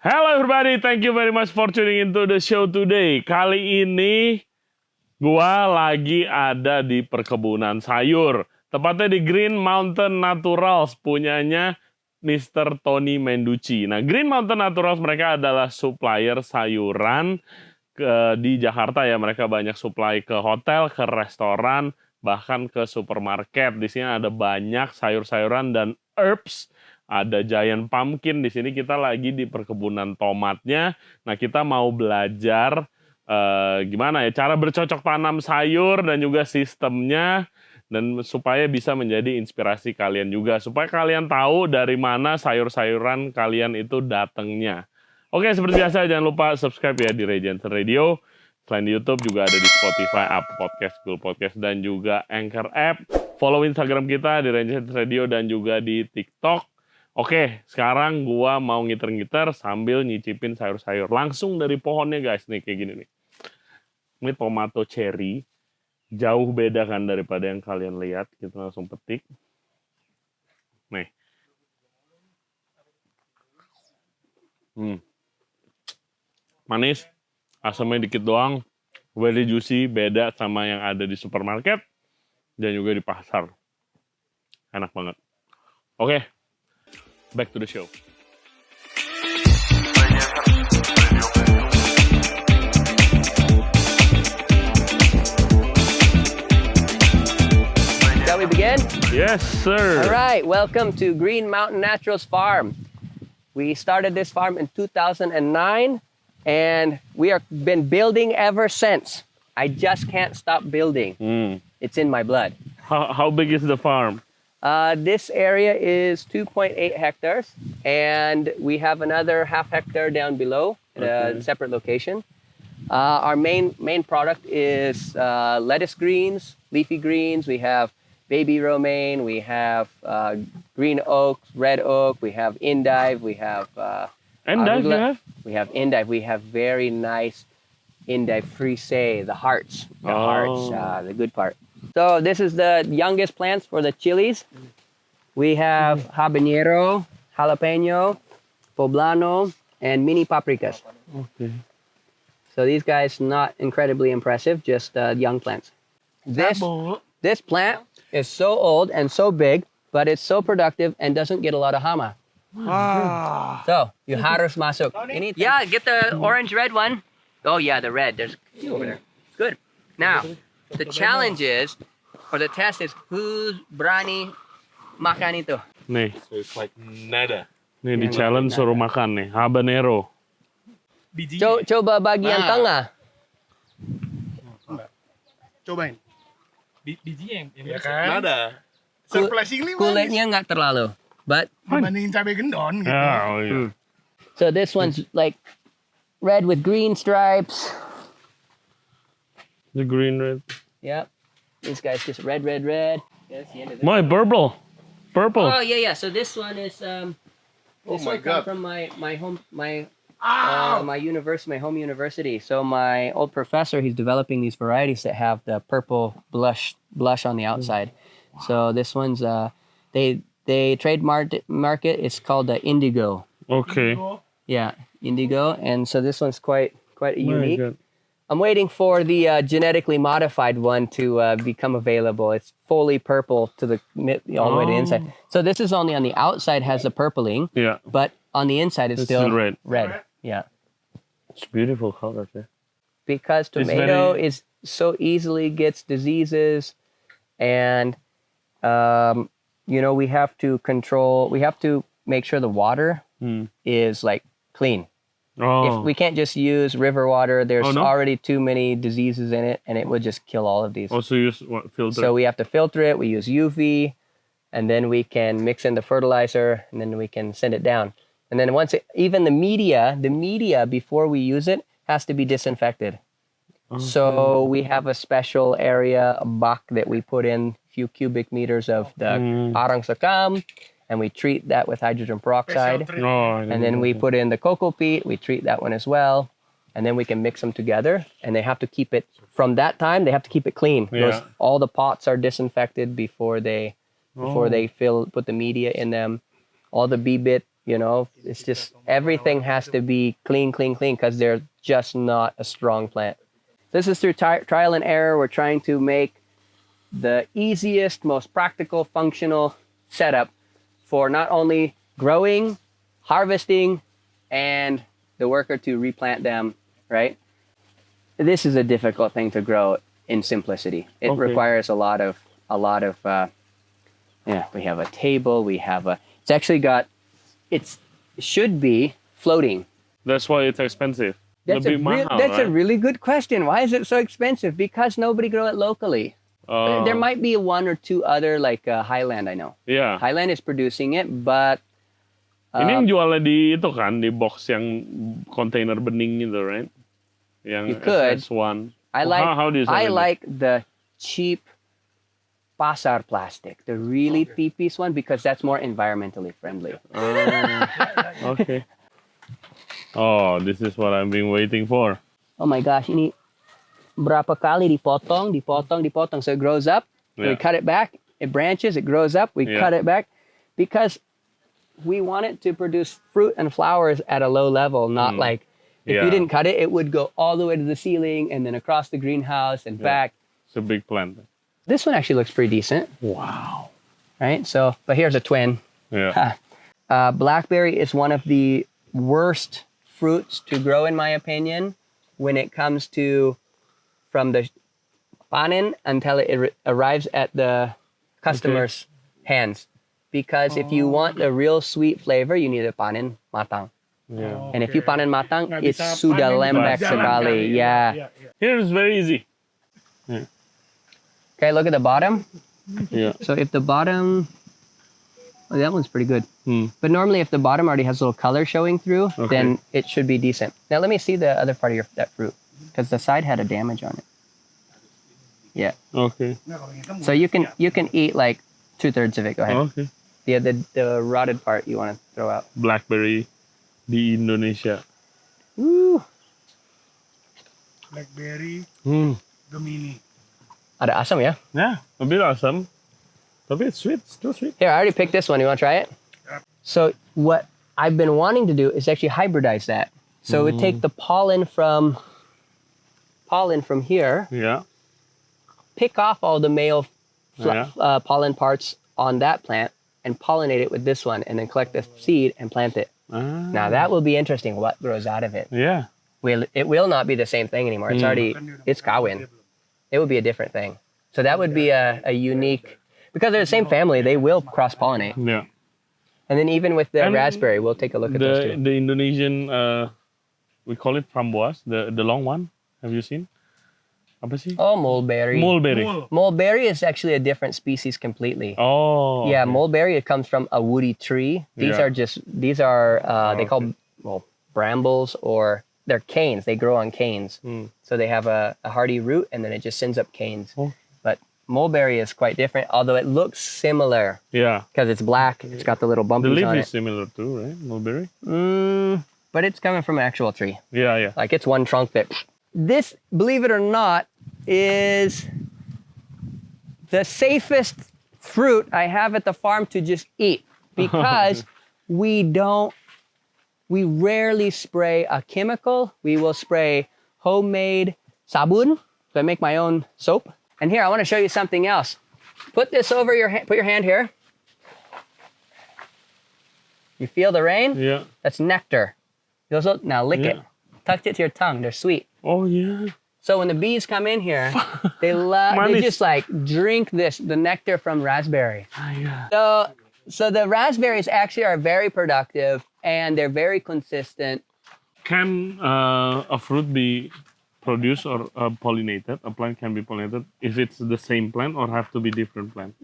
Hello everybody, thank you very much for tuning into the show today. Kali ini gua lagi ada di perkebunan sayur, tepatnya di Green Mountain Naturals punyanya Mr. Tony Menducci. Nah, Green Mountain Naturals mereka adalah supplier sayuran di Jakarta ya. Mereka banyak supply ke hotel, ke restoran, bahkan ke supermarket. Di sini ada banyak sayur-sayuran dan herbs. Ada giant pumpkin. Di sini kita lagi di perkebunan tomatnya. Nah, kita mau belajar gimana ya cara bercocok tanam sayur dan juga sistemnya, dan supaya bisa menjadi inspirasi kalian juga, supaya kalian tahu dari mana sayur-sayuran kalian itu datangnya. Oke, seperti biasa jangan lupa subscribe ya di Ray Jensen Radio. Selain di YouTube juga ada di Spotify, Apple Podcast, Google Podcast, dan juga Anchor App. Follow Instagram kita di Ray Jensen Radio dan juga di TikTok. Oke, sekarang gua mau ngiter-ngiter sambil nyicipin sayur-sayur langsung dari pohonnya guys. Nih kayak gini nih. Ini tomato cherry. Jauh beda kan daripada yang kalian lihat. Kita langsung petik. Nih. Manis. Asamnya dikit doang. Very juicy. Beda sama yang ada di supermarket. Dan juga di pasar. Enak banget. Oke. Back to the show. Shall we begin? Yes, sir. All right, welcome to Green Mountain Naturals Farm. We started this farm in 2009, and we have been building ever since. I just can't stop building. It's in my blood. How big is the farm? This area is 2.8 hectares, and we have another half hectare down below at a separate location. Our main product is lettuce greens, leafy greens. We have baby romaine, we have green oak, red oak, we have endive, we have Endive you have? We have endive. We have very nice endive frisee, the hearts, the good part. So this is the youngest plants for the chilies. We have habanero, jalapeno, poblano, and mini paprikas. Okay. So these guys not incredibly impressive, just young plants. This plant is so old and so big, but it's so productive and doesn't get a lot of hama. So you harus masuk. Yeah, get the orange red one. Oh yeah, the red. There's over there. Good. Now the challenge is, or the test is, who's berani makan itu? Nih, So it's like nada. nih di challenge suruh makan nih, habanero. Coba bagian tengah. Cobain. Bijinya yang Ya kan? nada. Surprisingly manis. Kulitnya nggak terlalu, but Dibandingin cabai gendon gitu. Oh iya. so this one's like red with green stripes. The green red. Yep. These guys just red, red, red. That's the end of it. My purple. Purple. Oh yeah. So this one is this my one God. comes from my home my university, my home university. So my old professor, he's developing these varieties that have the purple blush on the outside. So this one's they trademarked market. It's called the indigo. Okay. Yeah, indigo. And so this one's quite My unique. God. I'm waiting for the genetically modified one to become available. It's fully purple to all the way to the inside. So this is only on the outside has the purpling, Yeah. but on the inside it's It's still still red. Red. Yeah, It's beautiful color there. because It's tomato very- is so easily gets diseases, and we have to control. We have to make sure the water is like clean. Oh. If we can't just use river water, there's Oh, no? already too many diseases in it, and it would just kill all of these. Also use what filter? So we have to filter it. We use UV, and then we can mix in the fertilizer, and then we can send it down. And then even the media before we use it has to be disinfected. So we have a special area, a bak that we put in a few cubic meters of the arang sakam, and we treat that with hydrogen peroxide. Oh, And then we put in the cocoa peat, we treat that one as well. And then we can mix them together, and they have to keep it, from that time, they have to keep it clean. Yeah. All the pots are disinfected before they put the media in them. All the bee bit You know, it's just everything has to be clean, clean, clean because they're just not a strong plant. This is through trial and error. We're trying to make the easiest, most practical, functional setup for not only growing, harvesting, and the worker to replant them, right? This is a difficult thing to grow in simplicity. It Okay. requires a lot of yeah, we have a table, we have it's actually got, it should be floating. That's why it's expensive. That's, Lebih mahal, that's a right? really good question. Why is it so expensive? Because nobody grow it locally. Oh, There might be one or two other, like Highland, I know. yeah. Highland is producing it, but Ini yang jualnya di itu kan, di box yang kontainer bening itu, right? Yang You could. SS1. I like How do you I sell it? like the cheap pasar plastic, the really three-piece one, because that's more environmentally friendly. Okay. Oh, this is what I've been waiting for. Oh my gosh, ini berapa kali dipotong, so it grows up. Yeah. We cut it back, it branches, it grows up, we Yeah. cut it back, because we want it to produce fruit and flowers at a low level, not like if Yeah. you didn't cut it, it would go all the way to the ceiling and then across the greenhouse and back. It's a big plant. This one actually looks pretty decent, Wow. right? So, but here's a twin. Yeah. Blackberry is one of the worst fruits to grow, in my opinion, when it comes to from the panen until it arrives at the customer's hands. Because if you want a real sweet flavor, you need a panen matang. Yeah. And if you panen matang, Nggak it's bisa sudah panen, lembek jalan sekali. kali. Yeah. Iya. Here it's very easy. Okay, look at the bottom. Yeah. So if the bottom, oh, that one's pretty good. Hmm. But normally, if the bottom already has a little color showing through, Okay. then it should be decent. Now let me see the other part of that fruit, because the side had a damage on it. Yeah. Okay. Nggak, kalau hitam So you can eat like 2/3 of it. Go ahead. Okay. Yeah, the rotted part you want to throw out. Blackberry di Indonesia. Woo. Blackberry, Gemini. Ada asam ya? Ya, lebih asam. Tapi it's sweet, still sweet. Here, I already picked this one. You want to try it? So what I've been wanting to do is actually hybridize that. So we take the pollen from here, Yeah. pick off all the male Yeah. pollen parts on that plant, and pollinate it with this one, and then collect the seed and plant it. Ah, Now that will be interesting. What grows out of it? yeah. It will not be the same thing anymore. It's already it's kawin. It would be a different thing. So that would be a unique, because they're the same family. They will cross pollinate. Yeah. And then even with the And raspberry, we'll take a look at those The too. the Indonesian we call it framboas, the long one. Have you seen? Apa sih? Oh, mulberry. Mulberry. Mul. Mulberry is actually a different species completely. Oh. Yeah, okay. mulberry, it comes from a woody tree. These Yeah. are they call brambles, or they're canes. They grow on canes. So they have a hardy root, and then it just sends up canes. Oh. But mulberry is quite different, although it looks similar Yeah. because it's black. It's got the little The bumpies leaf on is it. similar too, right? Mulberry. But it's coming from an actual tree. Yeah, yeah. Like it's one trunk that. This, believe it or not, is the safest fruit I have at the farm to just eat, because we rarely spray a chemical. We will spray homemade sabun. So I make my own soap. And here, I want to show you something else. Put this over your hand. Put your hand here. You feel the rain? Yeah. That's nectar. Now lick it. Yeah. Tuck it to your tongue. They're sweet. Oh yeah. So when the bees come in here, they Manis. just like drink the nectar from raspberry. Ah, yeah. So the raspberries actually are very productive, and they're very consistent. Can a fruit be produced or pollinated? A plant can be pollinated if it's the same plant, or have to be different plant?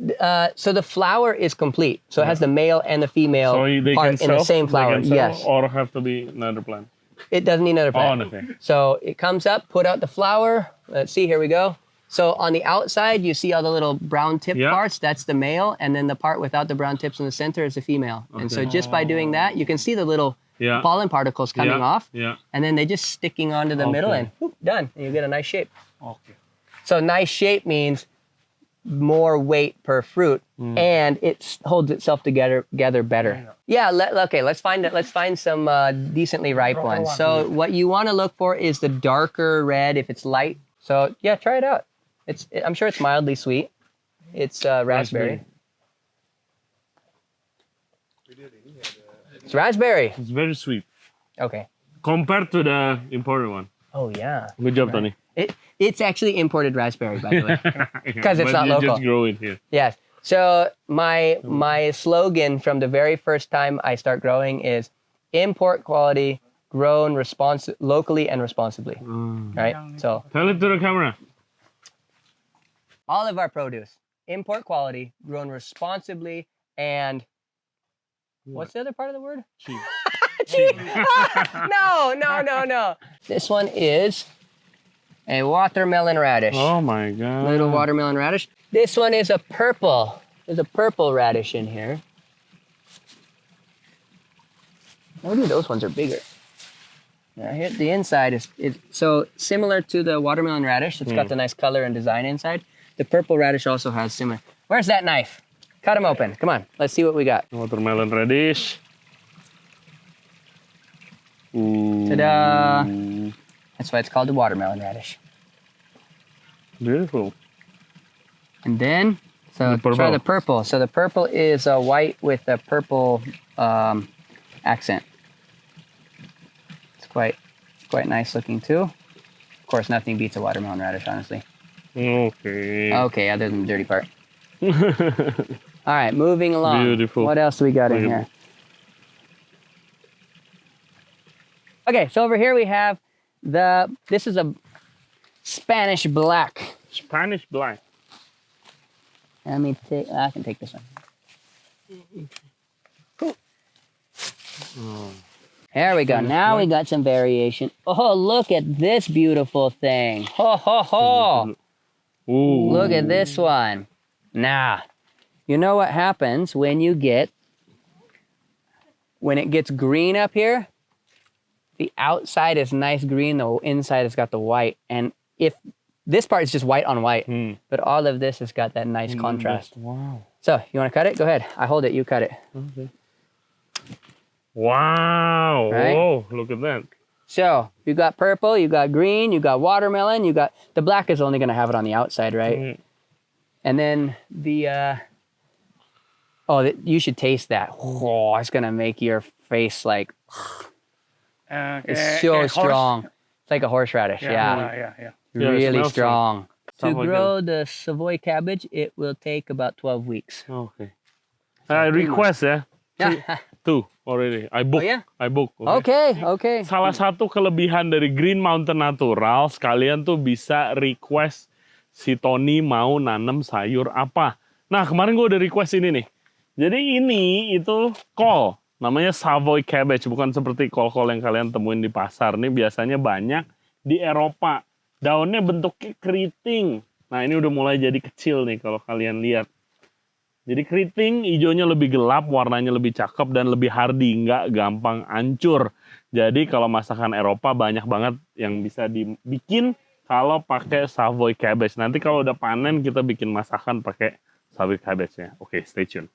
So the flower is complete. So it has the male and the female So they part can in the self, same flower. They can Yes. sell, or have to be another plant. It doesn't need another Oh, plant. okay. So it comes up, put out the flower. Let's see, here we go. So on the outside, you see all the little brown tip Yeah. parts. That's the male. And then the part without the brown tips in the center is the female. And so just by doing that, you can see the little Yeah. pollen particles coming Yeah. off. Yeah. And then they just sticking onto the middle, Okay. and whoop, done. And you get a nice shape. Okay. So nice shape means more weight per fruit, and it holds itself together better. Yeah. Okay. Let's find some decently ripe ones. So what you want to look for is the darker red if it's light. So yeah, try it out. I'm sure it's mildly sweet. It's raspberry. It's raspberry. It's very sweet Okay. compared to the imported one. Oh yeah. Good job, Tony. It's actually imported raspberry, by the way. 'Cause it's not you local. just grow it here. Yes. So my slogan from the very first time I start growing is import quality, grown locally and responsibly. Right? So Tell it to the camera. all of our produce, import quality, grown responsibly, and what's the other part of the word? Cheap. Cheap. No. This one is a watermelon radish. Oh my god. Little watermelon radish. This one is a purple. There's a purple radish in here. Maybe those ones are bigger. Yeah, here the inside is so similar to the watermelon radish. It's got the nice color and design inside. The purple radish also has similar. Where's that knife? Cut them open. Come on. Let's see what we got. Watermelon radish. Ooh. Ta-da! That's why it's called the watermelon radish. Beautiful. And then, so The try purple. the purple. So the purple is a white with a purple accent. It's quite nice looking too. Of course, nothing beats a watermelon radish, honestly. Okay. Okay, other than the dirty part. All right, moving along. Beautiful. What else do we got in here? Okay, so over here we have this is a Spanish black. Spanish black. Let me take, I can take this one. Cool. There we go. Now we got some variation. Oh, look at this beautiful thing. Ho, ho, ho. Ooh. Look at this one. Now, you know what happens when it gets green up here? The outside is nice green, the inside has got the white. And if this part is just white on white, but all of this has got that nice contrast. Wow. So, you want to cut it? Go ahead. I hold it, you cut it. Okay. Wow. Right? Whoa, look at that. So, you got purple, you got green, you got watermelon, you got, the black is only going to have it on the outside, right? And then the, you should taste that. Oh, it's going to make your face like, it's so strong. It's like a horseradish, yeah. Yeah, it Really smells strong. To Savoy grow the Savoy cabbage, it will take about 12 weeks. Okay. I request ya. Yeah. Tuh, already. I book. Oh, yeah? I book. Okay. Salah satu kelebihan dari Green Mountain Natural, sekalian tuh bisa request si Tony mau nanam sayur apa. Nah, kemarin gue udah request ini nih. Jadi ini itu kol. Namanya Savoy cabbage, bukan seperti kol-kol yang kalian temuin di pasar. Ini biasanya banyak di Eropa. Daunnya bentuknya keriting. Nah, ini udah mulai jadi kecil nih kalau kalian lihat. Jadi keriting, hijaunya lebih gelap, warnanya lebih cakep dan lebih hardy, nggak gampang hancur. Jadi kalau masakan Eropa banyak banget yang bisa dibikin kalau pakai Savoy cabbage. Nanti kalau udah panen kita bikin masakan pakai Savoy cabbage-nya. Oke, stay tune.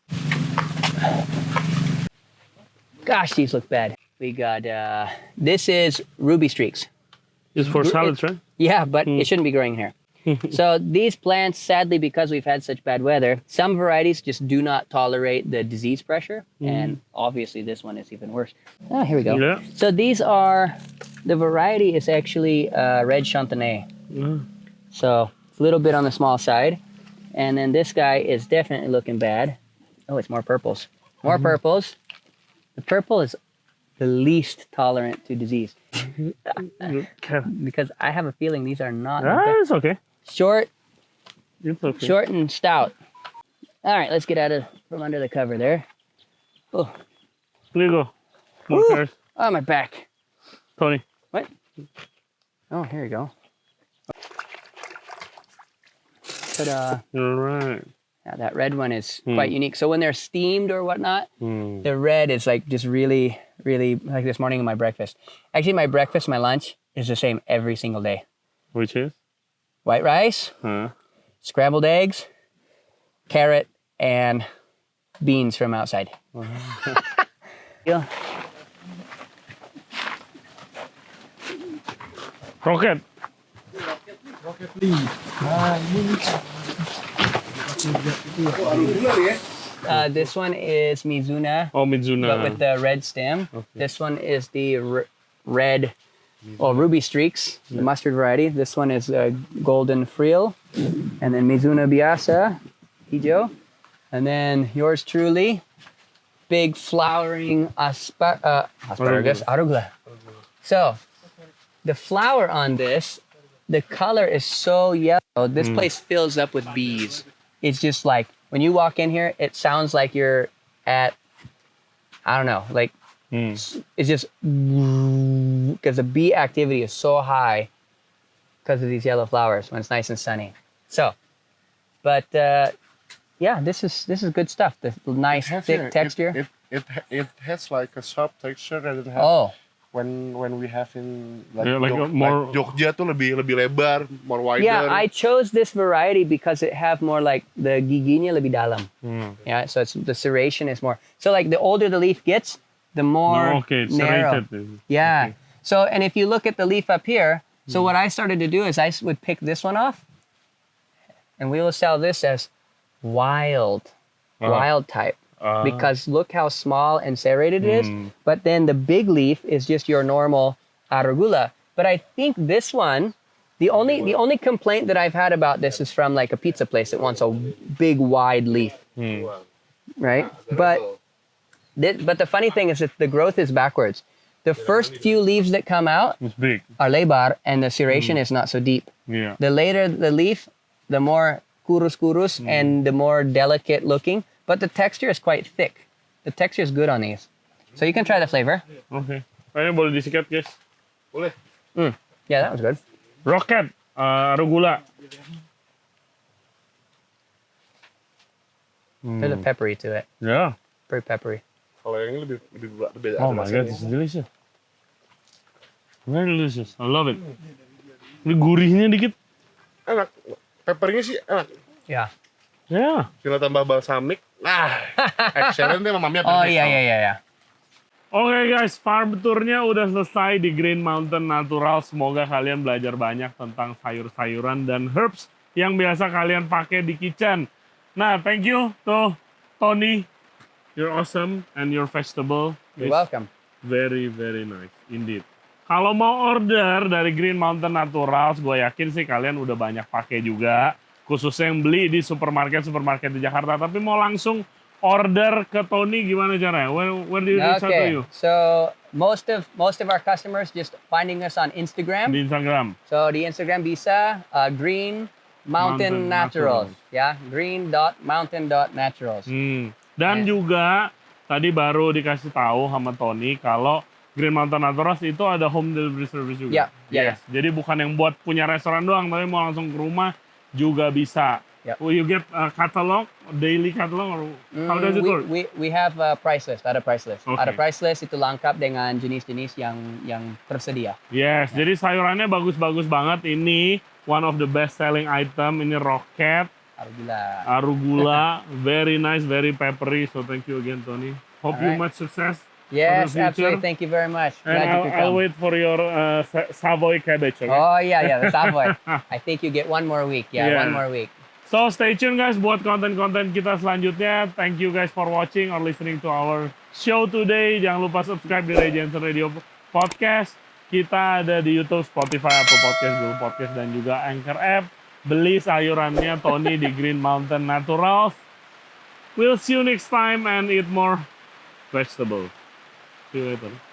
Gosh, these look bad. We got, this is Ruby Streaks. It's for salads, right? Yeah, but it shouldn't be growing here. So these plants, sadly, because we've had such bad weather, some varieties just do not tolerate the disease pressure. And obviously this one is even worse. Oh, here we go. Yeah. So these are, the variety is actually red Chantenay. So it's a little bit on the small side. And then this guy is definitely looking bad. Oh, it's more purples. More purples. The purple is the least tolerant to disease. Because I have a feeling these are not It's okay. short It's okay. Short and stout. All right, let's get out of from under the cover there. Oh, Here you go. More Woo! carrots. Oh, my back. Tony. What? Oh, here you go. Ta-da. You're right. Yeah, that red one is quite unique. So when they're steamed or whatnot, Hmm. the red is like just really, really, like this morning in my breakfast. Actually, my breakfast, my lunch is the same every single day. Which is? White rice, Huh? scrambled eggs, carrot, and beans from outside. Yeah. Roket. This one is Mizuna, Oh, but Mizuna. with the red stem. This one is the red, ruby streaks, the mustard variety. This one is golden frill, and then Mizuna Biasa, Hijo, and then yours truly, big flowering asparagus, arugula. So, the flower on this, the color is so yellow. This place fills up with bees. It's just like when you walk in here, it sounds like you're at, I don't know, like it's just because the bee activity is so high because of these yellow flowers when it's nice and sunny. So, but yeah, this is good stuff. The nice thick texture. It has like a soft texture rather than have Oh, when we have in like, Yeah, like a more- like Jogja tuh lebih lebar, more wider. yeah. I chose this variety because it have more like the giginya lebih dalam. Yeah, so it's the serration is more. So like the older the leaf gets, the more Okay, narrow. serrated. Yeah. So, and if you look at the leaf up here, so what I started to do is I would pick this one off, and we will sell this as wild type. Because look how small and serrated it is. But then the big leaf is just your normal arugula. But I think this one, the only complaint that I've had about this is from like a pizza place that wants a big wide leaf, right? But the funny thing is that the growth is backwards. The first few leaves that come out It's big. are lebar, and the serration is not so deep. Yeah. The later the leaf, the more kurus and the more delicate looking. But the texture is quite thick. The texture is good on these. So you can try the flavor. Oke. Kayaknya boleh disikat, guys. Boleh. Yeah, that was good. Roket, arugula. There's a peppery to it. Yeah. Very peppery. Kalau yang ini lebih beda. Oh my god, this is delicious. Very delicious. I love it. Ini gurihnya dikit. Enak. Peppernya sih enak. Yeah. Ya. Tinggal tambah balsamic. Nah, excellent deh mamamnya. Oh yeah. Oke guys, farm tournya udah selesai di Green Mountain Natural. Semoga kalian belajar banyak tentang sayur-sayuran dan herbs yang biasa kalian pakai di kitchen. Nah, thank you to Tony. You're awesome and your vegetable You're is welcome. very very nice indeed. Kalau mau order dari Green Mountain Naturals, gue yakin sih kalian udah banyak pakai juga. Khususnya yang beli di supermarket di Jakarta. Tapi mau langsung order ke Tony gimana caranya? Where do you reach out to Okay. you? So most of our customers just finding us on Instagram. Di Instagram. So di Instagram bisa Green Mountain Mountain Naturals. Ya, green.mountain.naturals. Dan Ya. juga tadi baru dikasih tahu sama Tony kalau Green Mountain Naturals itu ada home delivery service juga. Ya. Yes. Jadi bukan yang buat punya restoran doang, tapi mau langsung ke rumah juga bisa. Ya. Will you get a catalog, daily catalog, or how does it work? We have a price list, ada price list. Okay. Ada price list itu lengkap dengan jenis-jenis yang tersedia. Yes, jadi sayurannya bagus-bagus banget. Ini one of the best selling item. Ini roket, Alhamdulillah. arugula, very nice, very peppery. So thank you again, Tony. Hope you Alright. much success. Yes, future. absolutely. Thank you very much. And Glad you could I'll come. wait for your Savoy cabbage. Okay? Oh yeah, the Savoy. I think you get one more week. Yeah, Yeah. one more week. So stay tuned guys buat konten-konten kita selanjutnya. Thank you guys for watching or listening to our show today. Jangan lupa subscribe di Ray Jensen Radio Podcast. Kita ada di YouTube, Spotify, Apple Podcast, Google Podcast, dan juga Anchor App. Beli sayurannya Tony di Green Mountain Naturals. We'll see you next time and eat more vegetables. See you later.